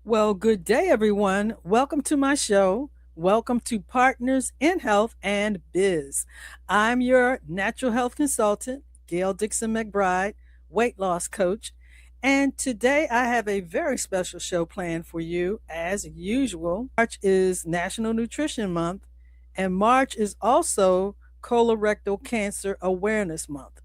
Well, good day, everyone. Welcome to my show. Welcome to Partners in Health and Biz. I'm your natural health consultant, Gail Dixon-McBride, weight loss coach. And today I have a very special show planned for you, as usual. March is National Nutrition Month, and March is also Colorectal Cancer Awareness Month.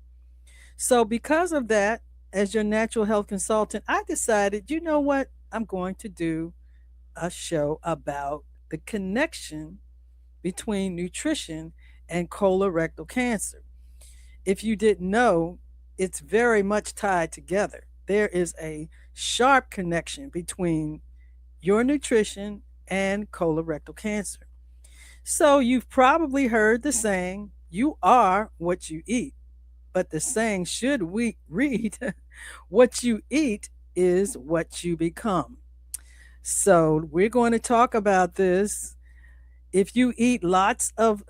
So, because of that, as your natural health consultant, I decided, you know what? I'm going to do a show about the connection between nutrition and colorectal cancer. If you didn't know, it's very much tied together. There is a sharp connection between your nutrition and colorectal cancer. So, you've probably heard the saying, you are what you eat. But the saying should we read, what you eat is what you become. So, we're going to talk about this. If you eat lots of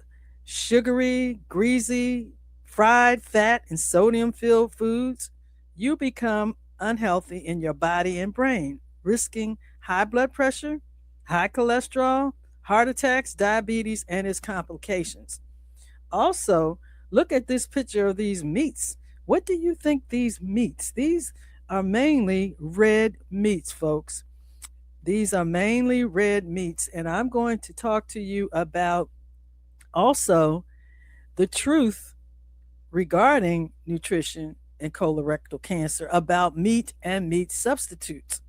sugary, greasy, fried, fat, and sodium filled foods, you become unhealthy in your body and brain, risking high blood pressure, high cholesterol, heart attacks, diabetes, and its complications. Also, look at this picture of these meats. What do you think these meats? These are mainly red meats, folks. These are mainly red meats, and I'm going to talk to you about also the truth regarding nutrition and colorectal cancer about meat and meat substitutes.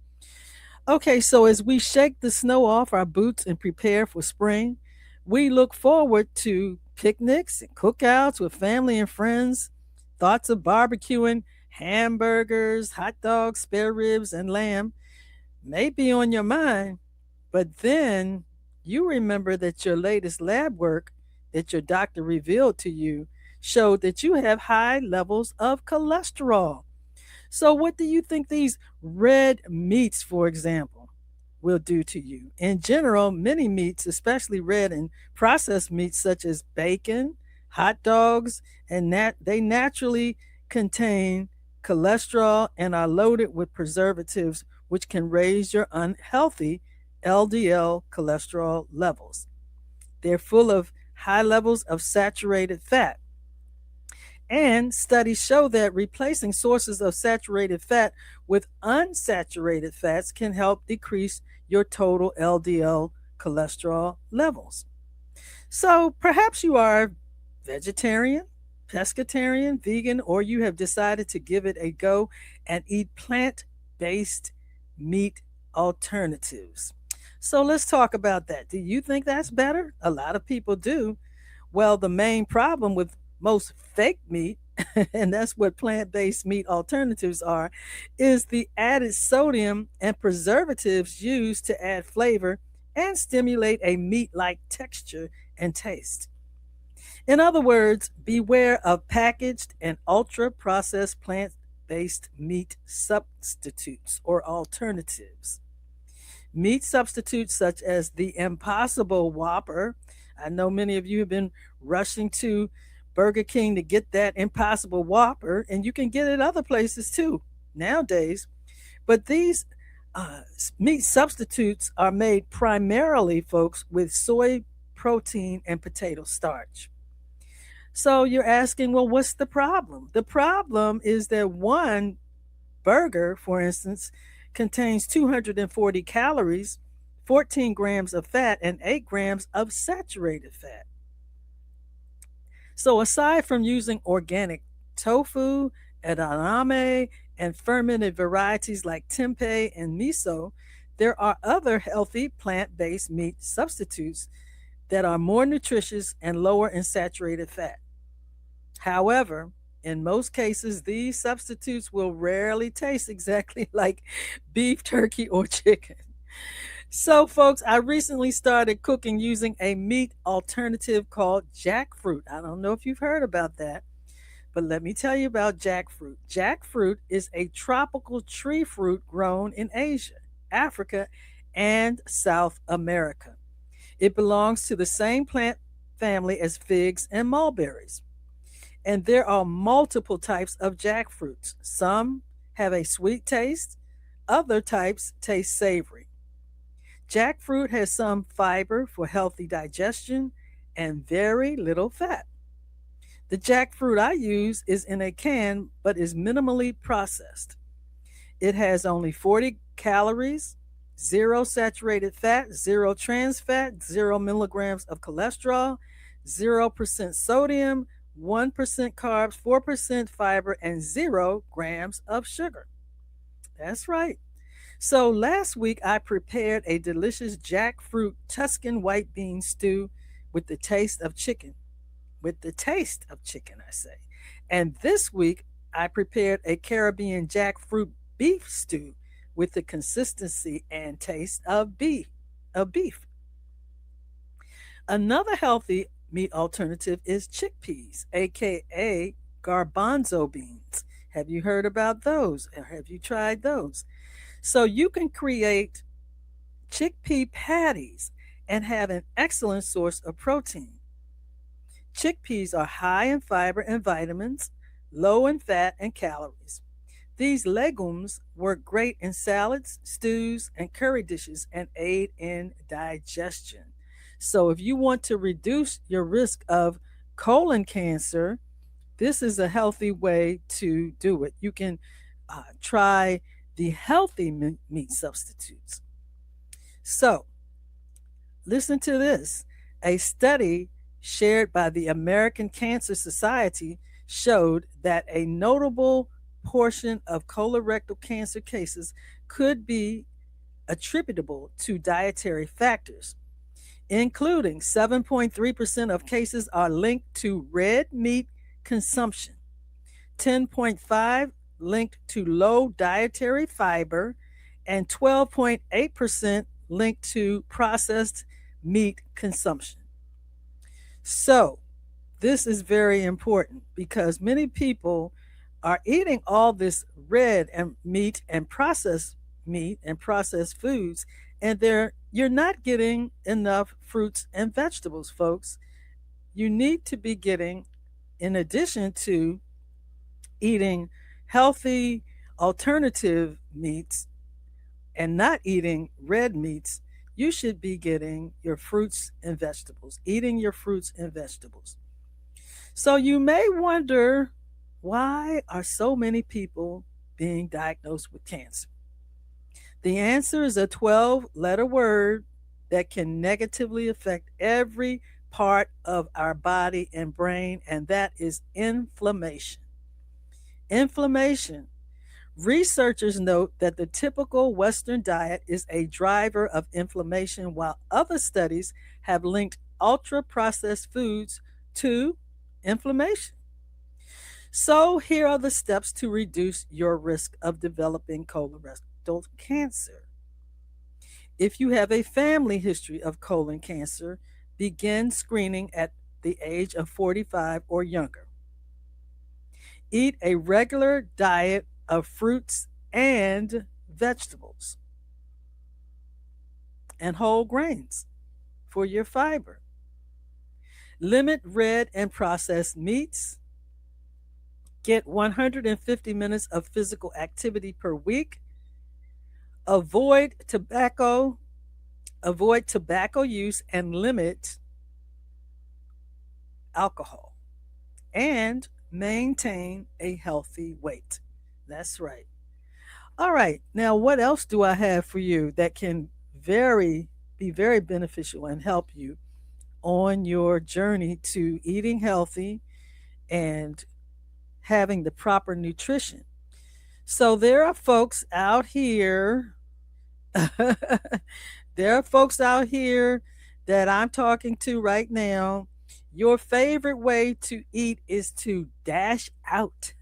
Okay, so as we shake the snow off our boots and prepare for spring, we look forward to picnics and cookouts with family and friends, thoughts of barbecuing hamburgers, hot dogs, spare ribs, and lamb may be on your mind, but then you remember that your latest lab work that your doctor revealed to you showed that you have high levels of cholesterol. So, what do you think these red meats, for example, will do to you? In general, many meats, especially red and processed meats such as bacon, hot dogs, and they naturally contain cholesterol and are loaded with preservatives, which can raise your unhealthy LDL cholesterol levels. They're full of high levels of saturated fat. And studies show that replacing sources of saturated fat with unsaturated fats can help decrease your total LDL cholesterol levels. So perhaps you are vegetarian, pescatarian, vegan, or you have decided to give it a go and eat plant based meat alternatives. So let's talk about that. Do you think that's better? A lot of people do. Well, the main problem with most fake meat, and that's what plant based meat alternatives are, is the added sodium and preservatives used to add flavor and stimulate a meat like texture and taste. In other words, beware of packaged and ultra processed plant based meat substitutes or alternatives. Meat substitutes such as the Impossible Whopper. I know many of you have been rushing to Burger King to get that Impossible Whopper, and you can get it other places too nowadays. But these meat substitutes are made primarily, folks, with soy protein and potato starch. So you're asking, well, what's the problem? The problem is that one burger, for instance, contains 240 calories, 14 grams of fat, and 8 grams of saturated fat. So, aside from using organic tofu, edamame, and fermented varieties like tempeh and miso, there are other healthy plant based meat substitutes that are more nutritious and lower in saturated fat. However, in most cases, these substitutes will rarely taste exactly like beef, turkey, or chicken. So, folks, I recently started cooking using a meat alternative called jackfruit. I don't know if you've heard about that, but let me tell you about jackfruit. Jackfruit is a tropical tree fruit grown in Asia, Africa, and South America. It belongs to the same plant family as figs and mulberries. And there are multiple types of jackfruits. Some have a sweet taste, other types taste savory. Jackfruit has some fiber for healthy digestion and very little fat. The jackfruit I use is in a can but is minimally processed. It has only 40 calories, zero saturated fat, zero trans fat, 0 milligrams of cholesterol, 0% sodium, 1% carbs, 4% fiber, and 0 grams of sugar. That's right. So last week I prepared a delicious jackfruit Tuscan white bean stew with the taste of chicken. With the taste of chicken, I say. And this week I prepared a Caribbean jackfruit beef stew with the consistency and taste of beef. Another healthy meat alternative is chickpeas, aka garbanzo beans. Have you heard about those? Or have you tried those? So you can create chickpea patties and have an excellent source of protein. Chickpeas are high in fiber and vitamins, low in fat and calories. These legumes work great in salads, stews, and curry dishes and aid in digestion. So, if you want to reduce your risk of colon cancer, this is a healthy way to do it. You can try the healthy meat substitutes. So, listen to this. A study shared by the American Cancer Society showed that a notable portion of colorectal cancer cases could be attributable to dietary factors, including 7.3% of cases are linked to red meat consumption, 10.5 linked to low dietary fiber, and 12.8% linked to processed meat consumption. So, this is very important because many people are eating all this red and meat and processed foods, and you're not getting enough fruits and vegetables, folks. You need to be getting, in addition to eating healthy alternative meats and not eating red meats, you should be getting your fruits and vegetables, eating your fruits and vegetables. So you may wonder, why are so many people being diagnosed with cancer? The answer is a 12-letter word that can negatively affect every part of our body and brain, and that is inflammation. Inflammation. Researchers note that the typical Western diet is a driver of inflammation, while other studies have linked ultra processed foods to inflammation. So, here are the steps to reduce your risk of developing colorectal cancer. If you have a family history of colon cancer, begin screening at the age of 45 or younger. Eat a regular diet of fruits and vegetables and whole grains for your fiber. Limit red and processed meats. Get 150 minutes of physical activity per week. Avoid tobacco, avoid tobacco use and limit alcohol. And maintain a healthy weight. That's right. All right. Now, what else do I have for you that can be very beneficial and help you on your journey to eating healthy and having the proper nutrition? So there are folks out here. There are folks out here that I'm talking to right now. Your favorite way to eat is to dash out.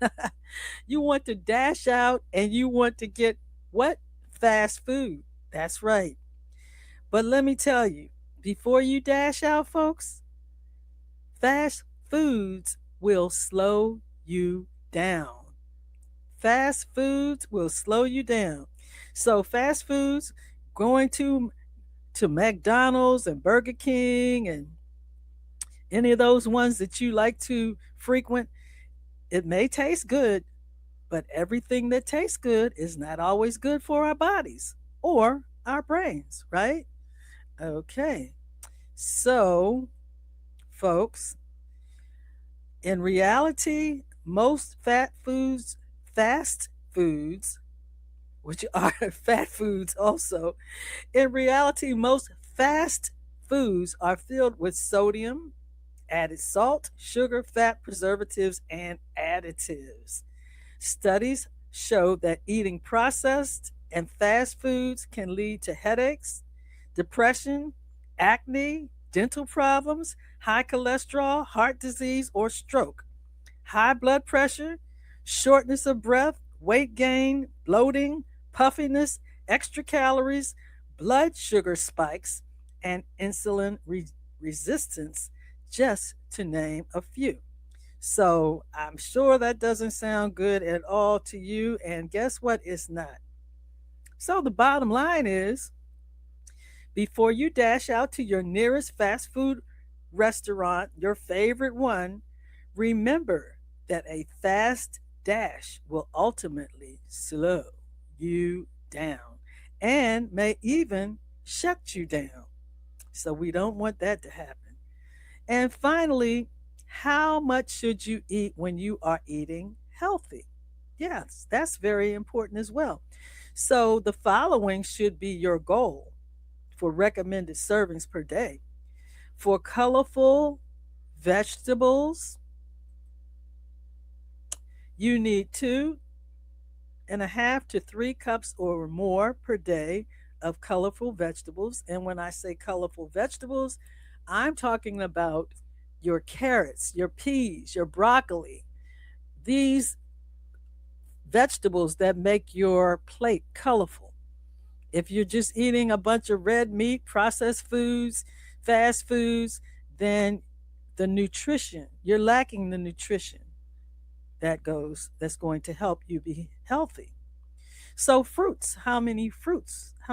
You want to dash out and you want to get what? Fast food. That's right. But let me tell you, before you dash out, folks, fast foods will slow you down. Fast foods will slow you down. So fast foods, going to McDonald's and Burger King and any of those ones that you like to frequent, it may taste good, but everything that tastes good is not always good for our bodies or our brains, right? Okay. So, folks, in reality, most fast foods, which are fat foods also, in reality, most fast foods are filled with sodium, added salt, sugar, fat, preservatives, and additives. Studies show that eating processed and fast foods can lead to headaches, depression, acne, dental problems, high cholesterol, heart disease, or stroke, high blood pressure, shortness of breath, weight gain, bloating, puffiness, extra calories, blood sugar spikes, and resistance, just to name a few. So I'm sure that doesn't sound good at all to you. And guess what? It's not. So the bottom line is, before you dash out to your nearest fast food restaurant, your favorite one, remember that a fast dash will ultimately slow you down and may even shut you down. So we don't want that to happen. And finally, how much should you eat when you are eating healthy? Yes, that's very important as well. So the following should be your goal for recommended servings per day. For colorful vegetables, you need 2.5 to 3 cups or more per day of colorful vegetables. And when I say colorful vegetables, I'm talking about your carrots, your peas, your broccoli, these vegetables that make your plate colorful. If you're just eating a bunch of red meat, processed foods, fast foods, then you're lacking the nutrition that's going to help you be healthy. So fruits, how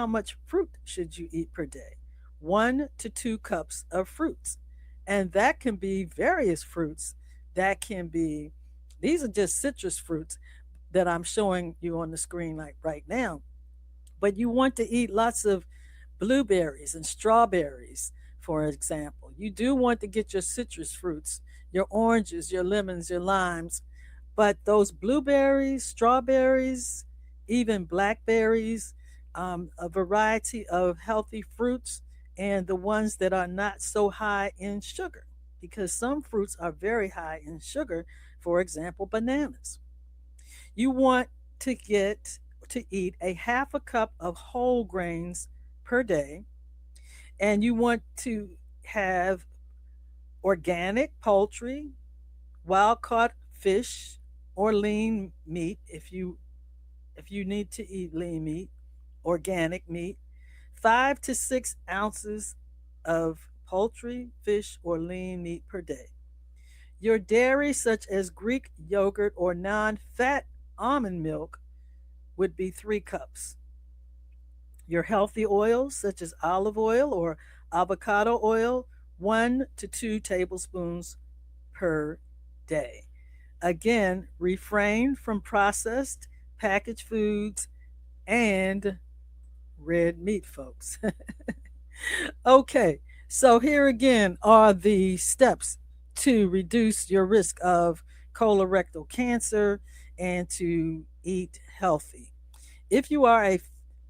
much fruit should you eat per day? 1 to 2 cups of fruits. And that can be various fruits. That can be, these are just citrus fruits that I'm showing you on the screen like right now. But you want to eat lots of blueberries and strawberries, for example. You do want to get your citrus fruits, your oranges, your lemons, your limes. But those blueberries, strawberries, even blackberries, a variety of healthy fruits, and the ones that are not so high in sugar, because some fruits are very high in sugar, for example, bananas. You want to eat a half a cup of whole grains per day, and you want to have organic poultry, wild caught fish, or lean meat if you need to eat lean meat, organic meat, 5 to 6 ounces of poultry, fish, or lean meat per day. Your dairy, such as Greek yogurt or non fat almond milk, would be 3 cups. Your healthy oils, such as olive oil or avocado oil, 1 to 2 tablespoons per day. Again, refrain from processed packaged foods and red meat, folks. Okay, so here again are the steps to reduce your risk of colorectal cancer and to eat healthy. If you are a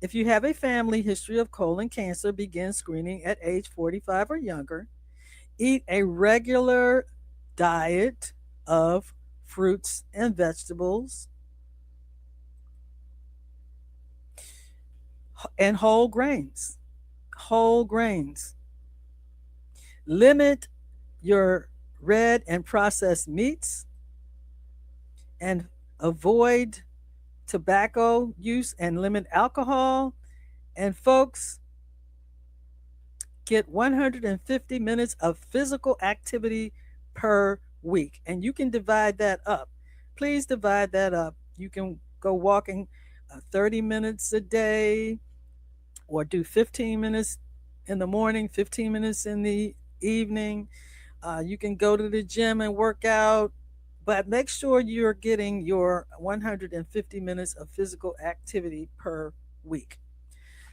if you have a family history of colon cancer, begin screening at age 45 or younger. Eat a regular diet of fruits and vegetables and whole grains. Whole grains. Limit your red and processed meats and avoid tobacco use and limit alcohol. And folks, get 150 minutes of physical activity per week. And you can divide that up. Please divide that up. You can go walking 30 minutes a day or do 15 minutes in the morning, 15 minutes in the evening. You can go to the gym and work out, but make sure you're getting your 150 minutes of physical activity per week.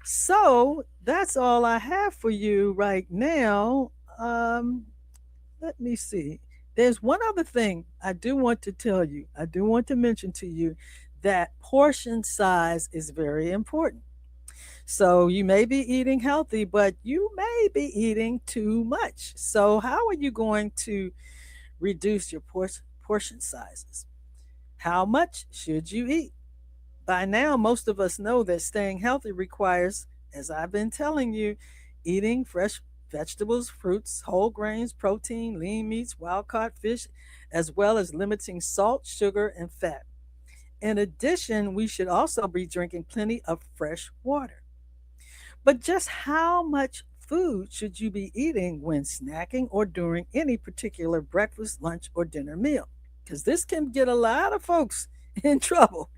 So that's all I have for you right now. Um, Let me see. There's one other thing I do want to tell you. I do want to mention to you that portion size is very important. So you may be eating healthy, but you may be eating too much. So, how are you going to reduce your portion sizes? How much should you eat? By now, most of us know that staying healthy requires, as I've been telling you, eating fresh vegetables, fruits, whole grains, protein, lean meats, wild caught fish, as well as limiting salt, sugar, and fat. In addition, we should also be drinking plenty of fresh water. But just how much food should you be eating when snacking or during any particular breakfast, lunch, or dinner meal? Because this can get a lot of folks in trouble.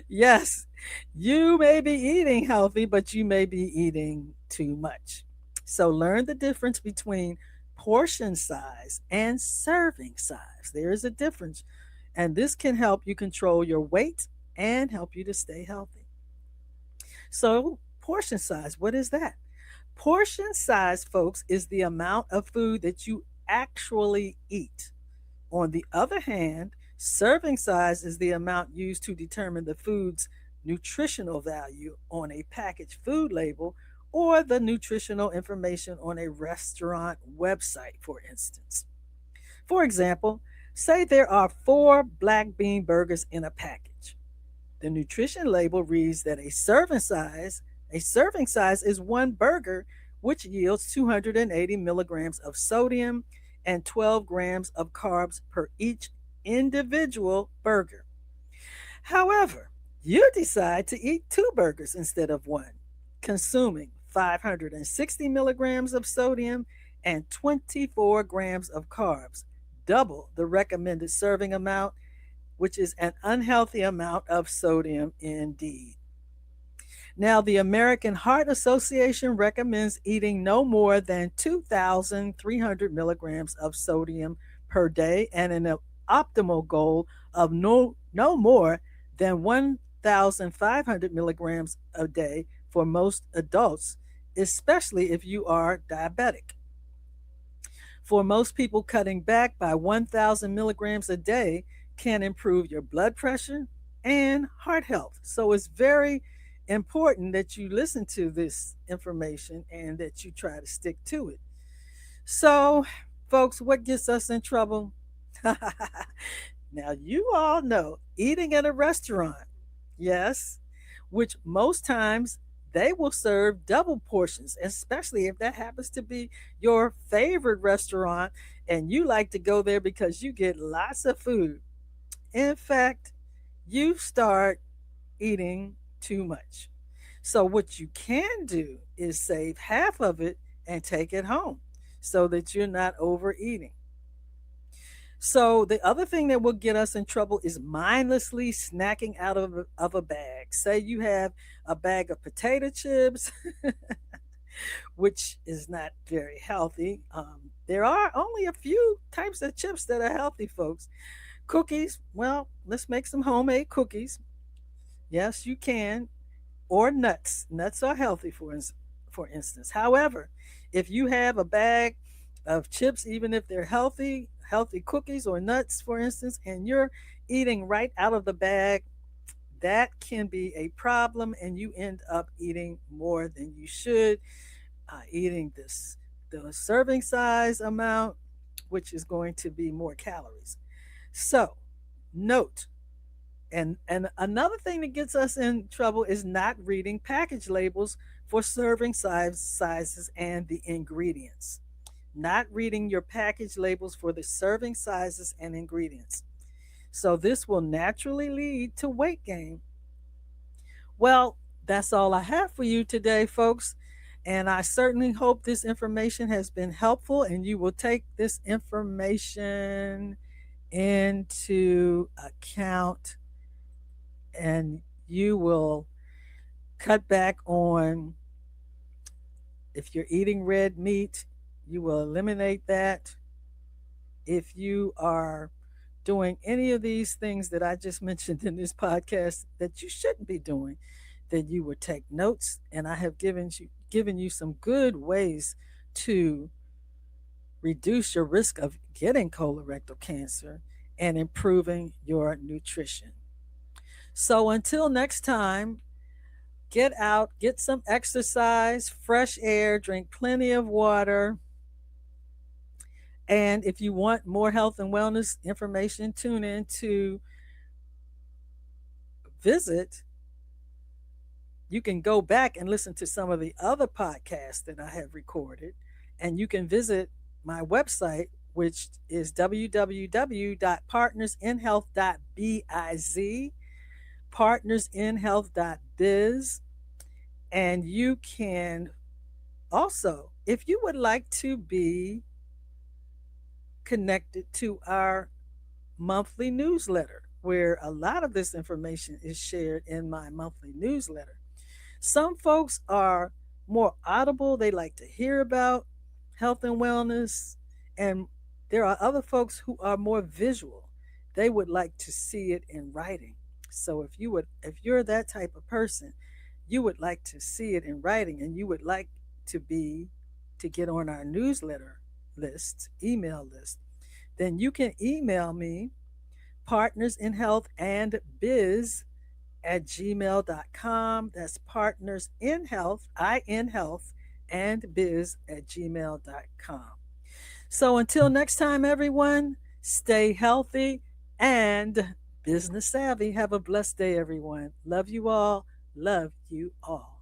Yes, you may be eating healthy, but you may be eating too much. So learn the difference between portion size and serving size. There is a difference, and this can help you control your weight and help you to stay healthy. So, portion size, what is that? Portion size, folks, is the amount of food that you actually eat. On the other hand, serving size is the amount used to determine the food's nutritional value on a packaged food label or the nutritional information on a restaurant website, for instance. For example, say there are 4 black bean burgers in a package. The nutrition label reads that a serving size is one burger, which yields 280 milligrams of sodium and 12 grams of carbs per each individual burger. However, you decide to eat 2 burgers instead of one, consuming 560 milligrams of sodium and 24 grams of carbs, double the recommended serving amount, which is an unhealthy amount of sodium indeed. Now, the American Heart Association recommends eating no more than 2,300 milligrams of sodium per day and an optimal goal of no more than 1,500 milligrams a day for most adults, especially if you are diabetic. For most people, cutting back by 1,000 milligrams a day can improve your blood pressure and heart health. So it's very important that you listen to this information and that you try to stick to it. So, folks, what gets us in trouble? Now, you all know eating at a restaurant, yes, which most times they will serve double portions, especially if that happens to be your favorite restaurant and you like to go there because you get lots of food. In fact, you start eating too much. So, what you can do is save half of it and take it home so that you're not overeating. So, the other thing that will get us in trouble is mindlessly snacking out of a bag. Say you have a bag of potato chips, which is not very healthy. There are only a few types of chips that are healthy, folks. Cookies, well, let's make some homemade cookies. Yes, you can. Or nuts. Nuts are healthy, for instance. However, if you have a bag of chips, even if they're healthy cookies or nuts, for instance, and you're eating right out of the bag, that can be a problem, and you end up eating more than you should, eating the serving size amount, which is going to be more calories. So, note, and another thing that gets us in trouble is not reading package labels for sizes and the ingredients. Not reading your package labels for the serving sizes and ingredients. So this will naturally lead to weight gain. Well, that's all I have for you today, folks. And I certainly hope this information has been helpful and you will take this information into account and you will cut back on, if you're eating red meat, you will eliminate that. If you are doing any of these things that I just mentioned in this podcast that you shouldn't be doing, then you would take notes. And I have given you some good ways to reduce your risk of getting colorectal cancer and improving your nutrition. So until next time, get out, get some exercise, fresh air, drink plenty of water. And if you want more health and wellness information, tune in to visit. You can go back and listen to some of the other podcasts that I have recorded. And you can visit my website, which is www.partnersinhealth.biz, partnersinhealth.biz. And you can also, if you would like to be connected to our monthly newsletter, where a lot of this information is shared in my monthly newsletter. Some folks are more audible, they like to hear about health and wellness, and there are other folks who are more visual. They would like to see it in writing. So if you're that type of person, you would like to see it in writing and you would like to get on our newsletter list, email list, then you can email me partners in health and biz at gmail.com. That's partners in health, in health, and biz at gmail.com. So until next time, everyone, stay healthy and business savvy. Have a blessed day, everyone. Love you all. Love you all.